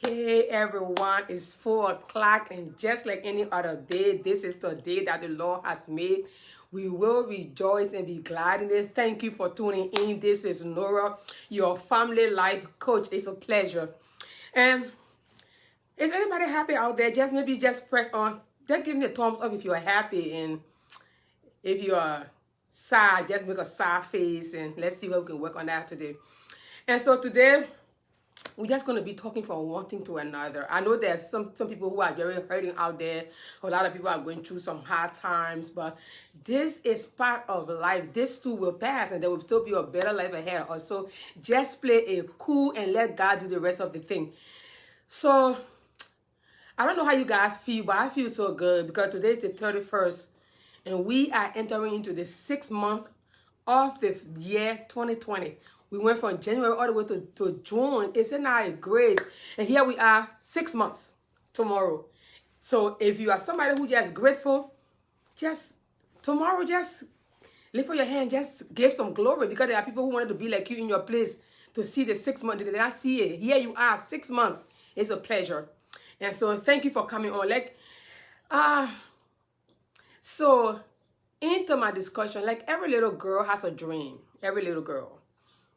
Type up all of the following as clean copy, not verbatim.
Hey everyone, it's 4 o'clock, and just like any other day, this is the day that the Lord has made. We will rejoice and be glad in it. Thank you for tuning in. This is Nora, your family life coach. It's a pleasure. And is anybody happy out there? Maybe just press on. Just give me a thumbs up if you are happy, and if you are sad, just make a sad face, and let's see what we can work on that today. And so today, we're just going to be talking from one thing to another. I know there's some people who are very hurting out there. A lot of people are going through some hard times, but this is part of life. This too will pass, and there will still be a better life ahead. Also, just play it cool and let God do the rest of the thing. So, I don't know how you guys feel, but I feel so good because today is the 31st, and we are entering into the 6th month of the year 2020. We went from January all the way to June. Isn't that great? And here we are, 6 months tomorrow. So if you are somebody who just grateful, just tomorrow, just lift up your hand, just give some glory, because there are people who wanted to be like you in your place to see the 6 months. They did not see it. Here you are, 6 months. It's a pleasure. And so thank you for coming on. So into my discussion, like every little girl has a dream. Every little girl.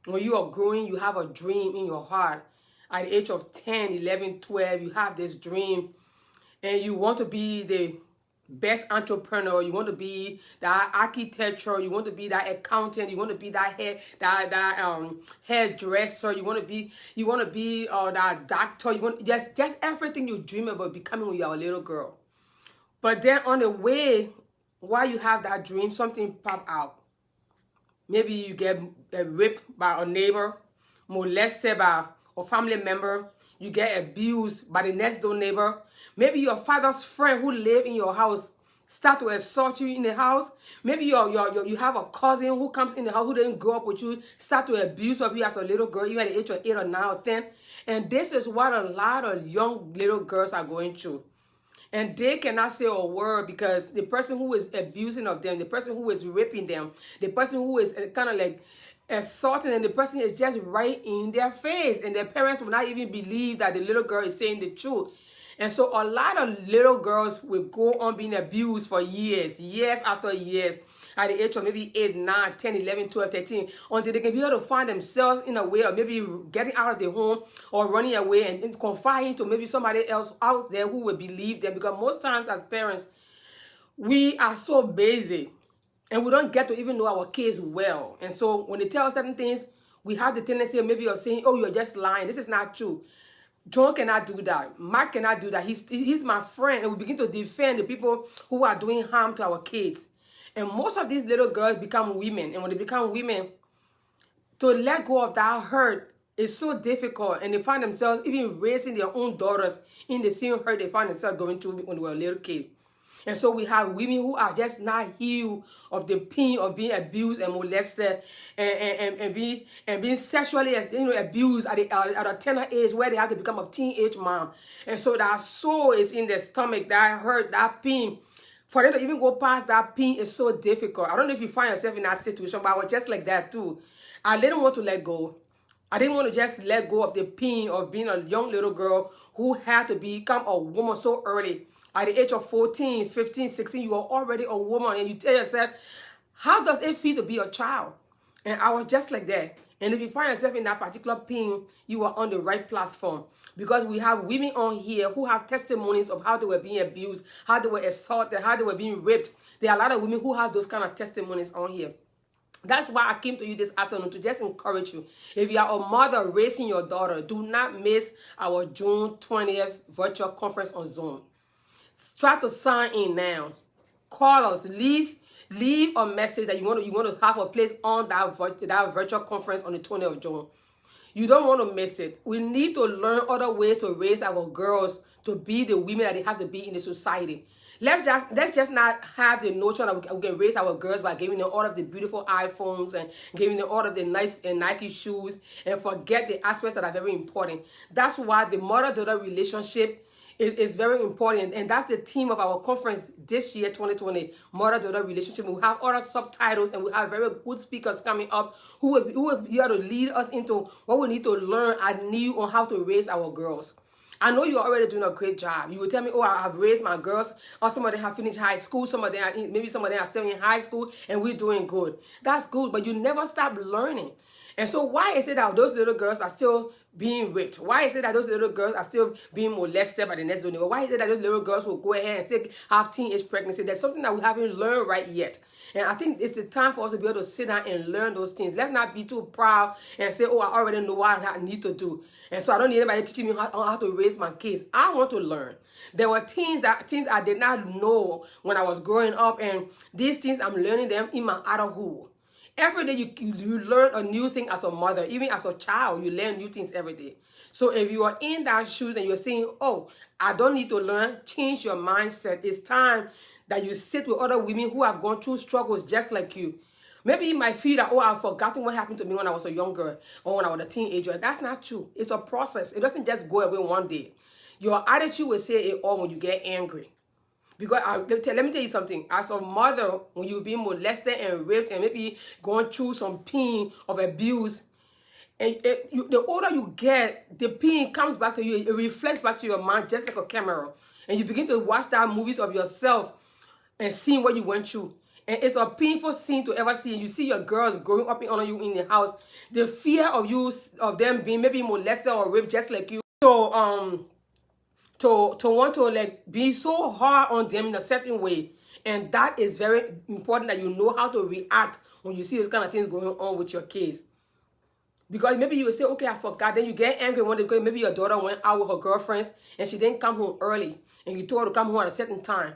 When you are growing, you have a dream in your heart. At the age of 10, 11, 12, you have this dream, and you want to be the best entrepreneur. You want to be that architecture. You want to be that accountant. You want to be that hairdresser. You want to be that doctor. You want just everything you dream about becoming when you're a little girl. But then on the way, while you have that dream, something pop out. Maybe you get raped by a neighbor, molested by a family member. You get abused by the next door neighbor. Maybe your father's friend who live in your house start to assault you in the house. Maybe you have a cousin who comes in the house who didn't grow up with you, start to abuse of you as a little girl, even at the age of 8 or 9 or 10. And this is what a lot of young little girls are going through. And they cannot say a word because the person who is abusing of them, the person who is raping them, the person who is kind of like assaulting them, the person is just right in their face. And their parents will not even believe that the little girl is saying the truth. And so a lot of little girls will go on being abused for years after years, at the age of maybe 8, 9, 10, 11, 12, 13, until they can be able to find themselves in a way of maybe getting out of the home or running away and confiding to maybe somebody else out there who will believe them. Because most times as parents, we are so busy and we don't get to even know our kids well. And so when they tell us certain things, we have the tendency maybe of saying, oh, you're just lying. This is not true. John cannot do that. Mark cannot do that. He's my friend. And we begin to defend the people who are doing harm to our kids. And most of these little girls become women. And when they become women, to let go of that hurt is so difficult. And they find themselves even raising their own daughters in the same hurt they find themselves going through when they were a little kid. And so we have women who are just not healed of the pain of being abused and molested and being sexually abused at a tender age, where they have to become a teenage mom. And so that soul is in their stomach, that hurt, that pain. For them to even go past that pain is so difficult. I don't know if you find yourself in that situation, but I was just like that too. I didn't want to let go. I didn't want to just let go of the pain of being a young little girl who had to become a woman so early. At the age of 14, 15, 16, you are already a woman, and you tell yourself, how does it feel to be a child? And I was just like that. And if you find yourself in that particular pain, you are on the right platform. Because we have women on here who have testimonies of how they were being abused, how they were assaulted, how they were being raped. There are a lot of women who have those kind of testimonies on here. That's why I came to you this afternoon, to just encourage you. If you are a mother raising your daughter, do not miss our June 20th virtual conference on Zoom. Try to sign in now. Call us. Leave a message that you want to have a place on that virtual conference on the 20th of June. You don't want to miss it. We need to learn other ways to raise our girls to be the women that they have to be in the society. Let's just not have the notion that we can raise our girls by giving them all of the beautiful iPhones and giving them all of the nice Nike shoes and forget the aspects that are very important. That's why the mother-daughter relationship is very important, and that's the theme of our conference this year, 2020, mother-daughter relationship. We have other subtitles, and we have very good speakers coming up who will be able to lead us into what we need to learn anew on how to raise our girls. I know you're already doing a great job. You will tell me, oh, I have raised my girls, or some of them have finished high school, maybe some of them are still in high school, and we're doing good. That's good, but you never stop learning. And so why is it that those little girls are still being raped? Why is it that those little girls are still being molested by the next door neighbor? Why is it that those little girls will go ahead and still have teenage pregnancy? There's something that we haven't learned right yet. And I think it's the time for us to be able to sit down and learn those things. Let's not be too proud and say, oh, I already know what I need to do. And so I don't need anybody teaching me how to raise my kids. I want to learn. There were things I did not know when I was growing up. And these things, I'm learning them in my adulthood. Every day you learn a new thing as a mother. Even as a child, you learn new things every day. So if you are in that shoes and you're saying, oh, I don't need to learn, change your mindset. It's time that you sit with other women who have gone through struggles just like you. Maybe you might feel that, oh, I've forgotten what happened to me when I was a young girl or when I was a teenager. That's not true. It's a process. It doesn't just go away one day. Your attitude will say it all when you get angry. Because let me tell you something. As a mother, when you're being molested and raped and maybe going through some pain of abuse, and the older you get, the pain comes back to you. It reflects back to your mind just like a camera. And you begin to watch that movies of yourself and seeing what you went through. And it's a painful scene to ever see. You see your girls growing up on you in the house. The fear of them being maybe molested or raped just like you. So to want to like be so hard on them in a certain way. And that is very important, that you know how to react when you see those kind of things going on with your kids. Because maybe you will say, okay, I forgot. Then you get angry one day because maybe your daughter went out with her girlfriends and she didn't come home early. And you told her to come home at a certain time.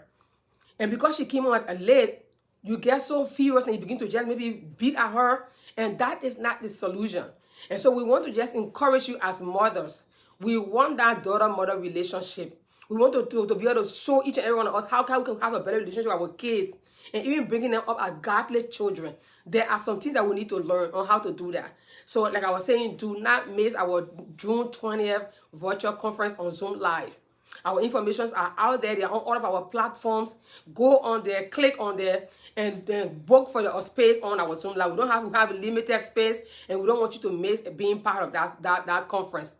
And because she came home late, you get so furious and you begin to just maybe beat at her. And that is not the solution. And so we want to just encourage you as mothers. We want that daughter-mother relationship. We want to be able to show each and every one of us how we can have a better relationship with our kids and even bringing them up as godly children. There are some things that we need to learn on how to do that. So like I was saying, do not miss our June 20th virtual conference on Zoom Live. Our informations are out there. They are on all of our platforms. Go on there, click on there, and then book for your space on our Zoom Live. We don't have a limited space, and we don't want you to miss being part of that conference.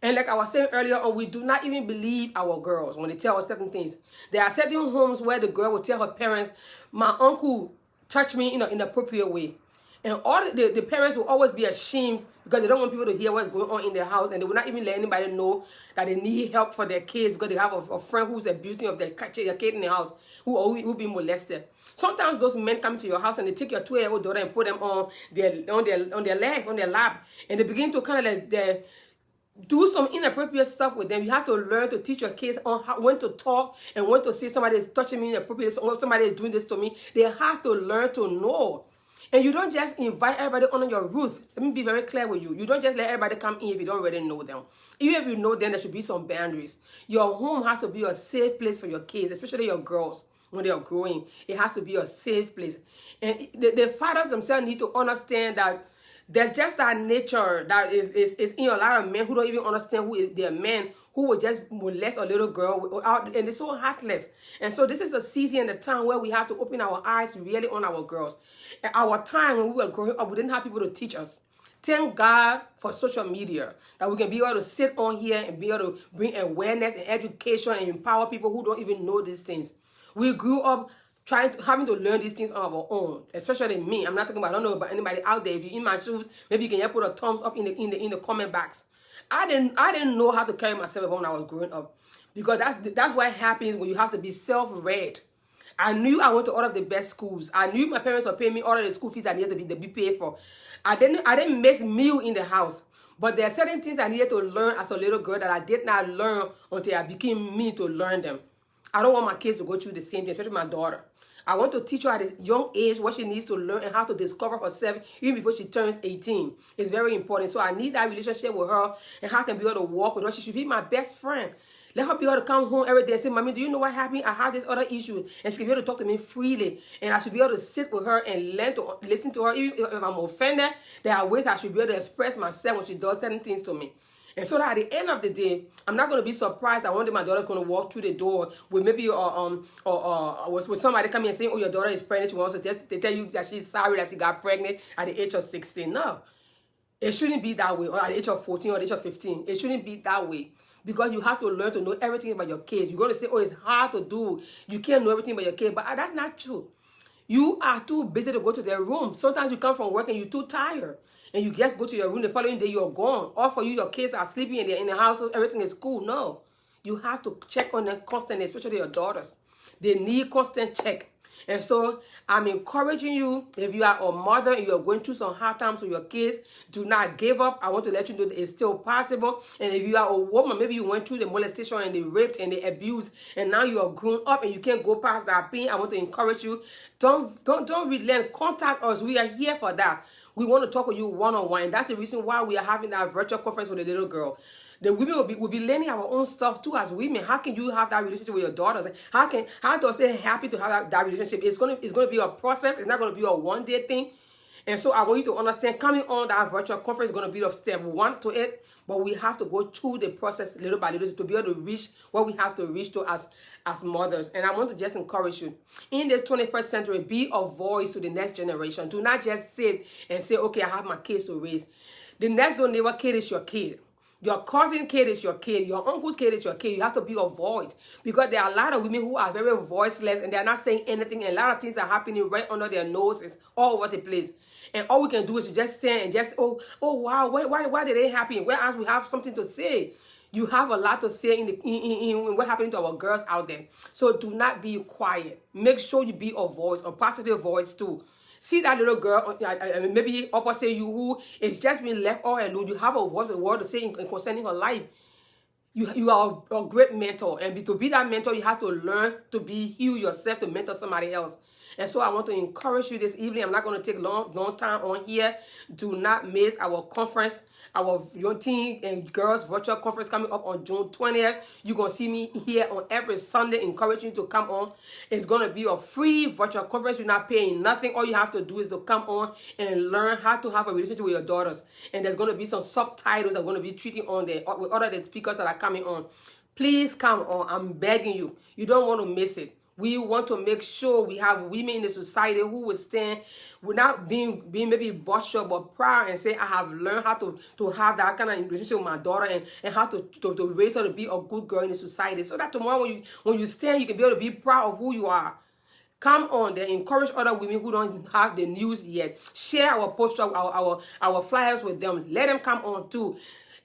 And like I was saying earlier on, we do not even believe our girls when they tell us certain things. There are certain homes where the girl will tell her parents, my uncle touched me in an inappropriate way. And all the parents will always be ashamed because they don't want people to hear what's going on in their house, and they will not even let anybody know that they need help for their kids because they have a friend who's abusing of their kid in the house who be molested. Sometimes those men come to your house and they take your 2-year-old daughter and put them on their lap, and they begin to kind of like do some inappropriate stuff with them. You have to learn to teach your kids on when to talk and when to say somebody is touching me inappropriately, or somebody is doing this to me. They have to learn to know. And you don't just invite everybody under your roof. Let me be very clear with you. You don't just let everybody come in if you don't already know them. Even if you know them, there should be some boundaries. Your home has to be a safe place for your kids, especially your girls when they are growing. It has to be a safe place. And the fathers themselves need to understand that there's just that nature that is in a lot of men who don't even understand who is their men, who will just molest a little girl and they're so heartless. And so this is a season and a time where we have to open our eyes really on our girls. At our time when we were growing up, we didn't have people to teach us. Thank God for social media, that we can be able to sit on here and be able to bring awareness and education and empower people who don't even know these things. We grew up having to learn these things on our own, especially me. I'm not talking about, I don't know about anybody out there. If you're in my shoes, maybe you can just put a thumbs up in the comment box. I didn't know how to carry myself when I was growing up, because that's what happens when you have to be self-read. I knew I went to all of the best schools. I knew my parents were paying me all of the school fees I needed to be paid for. I didn't miss meal in the house. But there are certain things I needed to learn as a little girl that I did not learn until I became me to learn them. I don't want my kids to go through the same thing, especially my daughter. I want to teach her at a young age what she needs to learn and how to discover herself even before she turns 18. It's very important. So I need that relationship with her and how I can be able to walk with her. She should be my best friend. Let her be able to come home every day and say, Mommy, do you know what happened? I have this other issue. And she can be able to talk to me freely. And I should be able to sit with her and learn to listen to her. Even if I'm offended, there are ways I should be able to express myself when she does certain things to me. And so that at the end of the day, I'm not going to be surprised that one day my daughter's going to walk through the door with maybe with somebody coming and saying, oh, your daughter is pregnant. She wants to tell you that she's sorry that she got pregnant at the age of 16. No, it shouldn't be that way. Or at the age of 14 or the age of 15. It shouldn't be that way. because you have to learn to know everything about your kids. You're going to say, oh, it's hard to do. You can't know everything about your kids. But that's not true. You are too busy to go to their room. Sometimes you come from work and you're too tired. And you just go to your room. The following day, you're gone. Or for you, your kids are sleeping and they're in the house. So everything is cool. No. You have to check on them constantly, especially your daughters. They need constant check. And so I'm encouraging you, if you are a mother and you're going through some hard times with your kids, do not give up. I want to let you know that it's still possible. And if you are a woman, maybe you went through the molestation and the rape and the abuse, and now you are grown up and you can't go past that pain, I want to encourage you. Don't relent. Contact us. We are here for that. We want to talk with you one-on-one. And that's the reason why we are having that virtual conference with the little girl. The women will be learning our own stuff too as women. How can you have that relationship with your daughters? How do I say happy to have that relationship? It's gonna be a process. It's not gonna be a one-day thing. And so I want you to understand, coming on that virtual conference is going to be the step one to it, but we have to go through the process little by little to be able to reach what we have to reach to as mothers. And I want to just encourage you, in this 21st century, be a voice to the next generation. Do not just sit and say, okay, I have my kids to raise. The next door neighbor kid is your kid. Your cousin kid is your kid. Your uncle's kid is your kid. You have to be a voice, because there are a lot of women who are very voiceless and they're not saying anything, and a lot of things are happening right under their noses all over the place. And all we can do is to just stand and just, oh wow, why did it happen? Whereas we have something to say. You have a lot to say in what happening to our girls out there. So do not be quiet. Make sure you be a voice, a positive voice too. See that little girl, maybe opposite you, who is just being left all alone. You have a voice, a word to say in concerning her life. You are a great mentor. And to be that mentor, you have to learn to heal yourself to mentor somebody else. And so I want to encourage you this evening. I'm not going to take long time on here. Do not miss our conference, our young teen and girls virtual conference coming up on June 20th. You're going to see me here on every Sunday, encouraging you to come on. It's going to be a free virtual conference. You're not paying nothing. All you have to do is to come on and learn how to have a relationship with your daughters. And there's going to be some subtitles I'm going to be treating on there with other speakers that are coming on. Please come on. I'm begging you. You don't want to miss it. We want to make sure we have women in the society who will stand without being maybe boastful but proud and say, I have learned how to have that kind of relationship with my daughter and how to raise her to be a good girl in the society. So that tomorrow when you stand, you can be able to be proud of who you are. Come on there, encourage other women who don't have the news yet. Share our poster, our flyers with them. Let them come on too.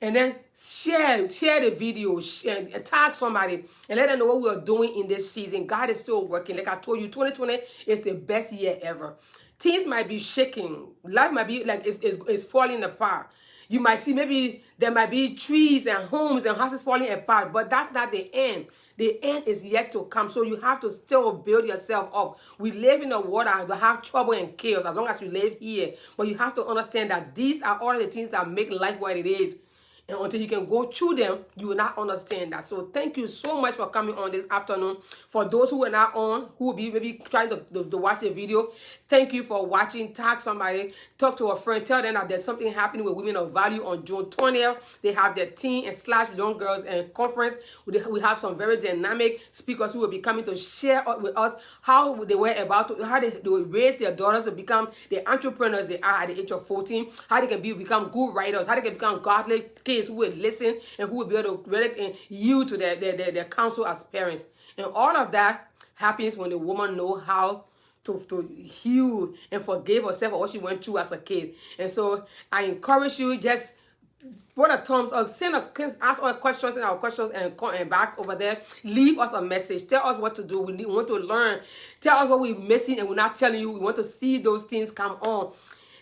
And then share the video, tag somebody, and let them know what we are doing in this season. God is still working. Like I told you, 2020 is the best year ever. Things might be shaking. Life might be like it's falling apart. You might see maybe there might be trees and homes and houses falling apart, but that's not the end. The end is yet to come. So you have to still build yourself up. We live in a world that have trouble and chaos as long as you live here. But you have to understand that these are all the things that make life what it is. And until you can go through them, you will not understand that. So thank you so much for coming on this afternoon. For those who are not on, who will be maybe trying to watch the video, thank you for watching. Tag somebody, talk to a friend, tell them that there's something happening with Women of Value on June 20th. They have their teen and / young girls and conference. We have some very dynamic speakers who will be coming to share with us how they were how they raise their daughters to become the entrepreneurs they are at the age of 14, how they can become good writers, how they can become godly kids who will listen and who will be able to really yield to their counsel as parents. And all of that happens when the woman knows how to heal and forgive herself for what she went through as a kid. And so I encourage you, just put a thumbs up, ask our questions in our questions and box over there. Leave us a message. Tell us what to do. We want to learn. Tell us what we're missing and we're not telling you. We want to see those things come on.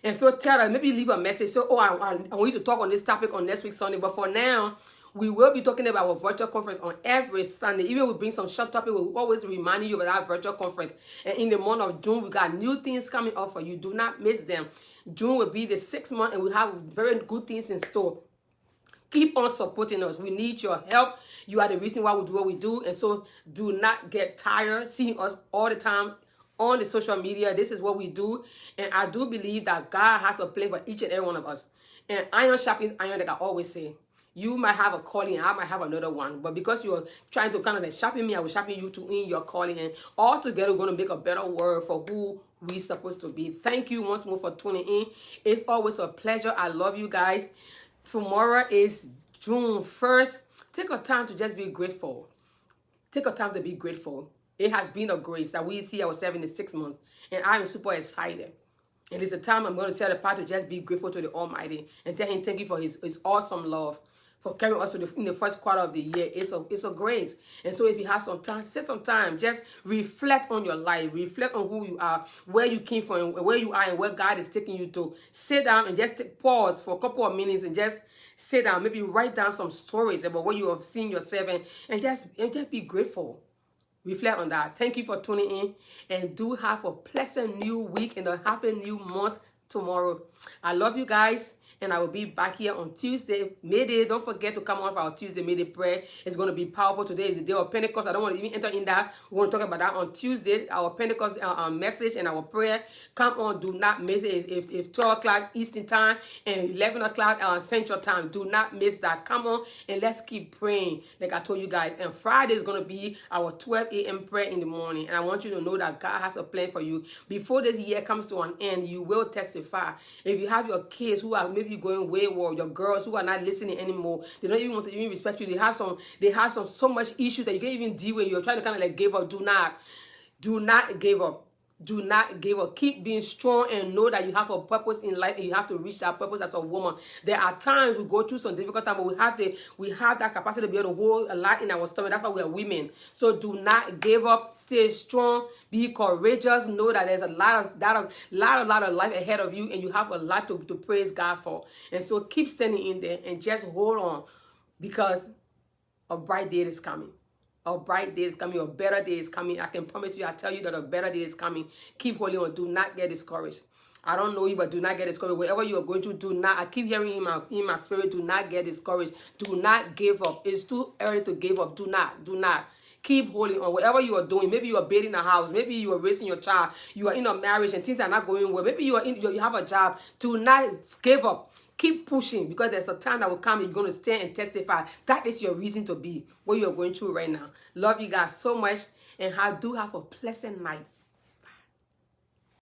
And so tell us, maybe leave a message. So, I want you to talk on this topic on next week Sunday. But for now, we will be talking about our virtual conference on every Sunday. Even we bring some short topic, we'll always remind you about our virtual conference. And in the month of June, we got new things coming up for you. Do not miss them. June will be the 6th month, and we have very good things in store. Keep on supporting us. We need your help. You are the reason why we do what we do. And so do not get tired seeing us all the time on the social media. This is what we do. And I do believe that God has a plan for each and every one of us. And iron sharpens iron, like I always say. You might have a calling, I might have another one. But because you're trying to kind of sharpen me, I will sharpen you to in your calling. And all together, we're going to make a better word for who we're supposed to be. Thank you once more for tuning in. It's always a pleasure. I love you guys. Tomorrow is June 1st, take a time to just be grateful. Take a time to be grateful. It has been a grace that we see ourselves in the 6 months. And I'm super excited. And it's a time I'm going to set apart to just be grateful to the Almighty and tell Him thank you for His awesome love, for carrying us in the first quarter of the year. It's a grace. And so if you have some time, set some time. Just reflect on your life. Reflect on who you are, where you came from, where you are, and where God is taking you to. Sit down and just pause for a couple of minutes and just sit down. Maybe write down some stories about what you have seen yourself and just be grateful. Reflect on that. Thank you for tuning in, and do have a pleasant new week and a happy new month tomorrow. I love you guys, and I will be back here on Tuesday. May Day. Don't forget to come on for our Tuesday May Day prayer. It's going to be powerful. Today is the day of Pentecost. I don't want to even enter in that. We're going to talk about that on Tuesday. Our Pentecost message and our prayer. Come on. Do not miss it. It's 12 o'clock Eastern time and 11 o'clock Central time. Do not miss that. Come on and let's keep praying like I told you guys. And Friday is going to be our 12 a.m. prayer in the morning. And I want you to know that God has a plan for you. Before this year comes to an end, you will testify. If you have your kids who are maybe going wayward, your girls who are not listening anymore, they don't even want to even respect you. They have so much issues that you can't even deal with. You're trying to kind of like give up. Do not give up. Do not give up. Keep being strong and know that you have a purpose in life and you have to reach that purpose as a woman. There are times we go through some difficult times, but we have that capacity to be able to hold a lot in our stomach. That's why we are women. So do not give up. Stay strong. Be courageous. Know that there's a lot of life ahead of you, and you have a lot to praise God for. And so keep standing in there and just hold on, because a bright day is coming. A bright day is coming. A better day is coming. I can promise you, I tell you that a better day is coming. Keep holding on. Do not get discouraged. I don't know you, but do not get discouraged. Whatever you are going to, do not. I keep hearing in my spirit, do not get discouraged. Do not give up. It's too early to give up. Do not. Keep holding on. Whatever you are doing, maybe you are building a house, maybe you are raising your child, you are in a marriage and things are not going well. Maybe you have a job. Do not give up. Keep pushing, because there's a time that will come and you're going to stand and testify. That is your reason to be what you're going through right now. Love you guys so much, and do have a pleasant night.